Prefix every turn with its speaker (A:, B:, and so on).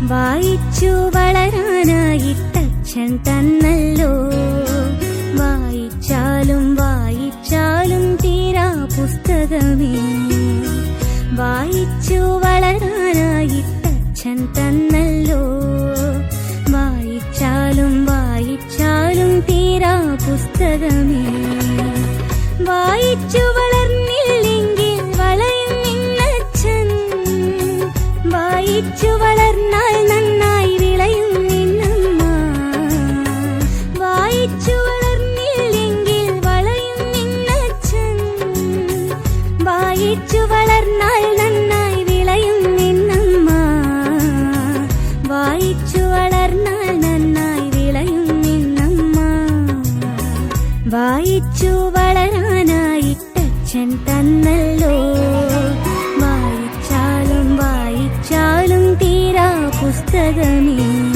A: വായിച്ചു വളരാനായിട്ടച്ഛൻ തന്നല്ലോ. വായിച്ചാലും വായിച്ചാലും തീരാ പുസ്തകമേ. വായിച്ചു വളരാനായിട്ടച്ഛൻ തന്നല്ലോ. വായിച്ചാലും വായിച്ചാലും തീരാ പുസ്തകമേ. വായിച്ചു വളർന്നില്ലെങ്കിൽ വളയും നിന്നച്ഛൻ. വായിച്ചു വളർന്നാൽ നന്നായി വിളയും നിന്നമ്മ. വായിച്ചു വളർന്നില്ലെങ്കിൽ വളയും നിന്നച്ഛൻ. വായിച്ചു വളർന്നാൽ നന്നായി വിളയും നിന്നമ്മ. വായിച്ചു വളർന്നാൽ നന്നായി വിളയും നിന്നമ്മ. വായിച്ചു വളരാനായിട്ടച്ഛൻ തന്നല്ലോ. വായിച്ചാലും വായിച്ചാലും തീരാ പുസ്തകമേ.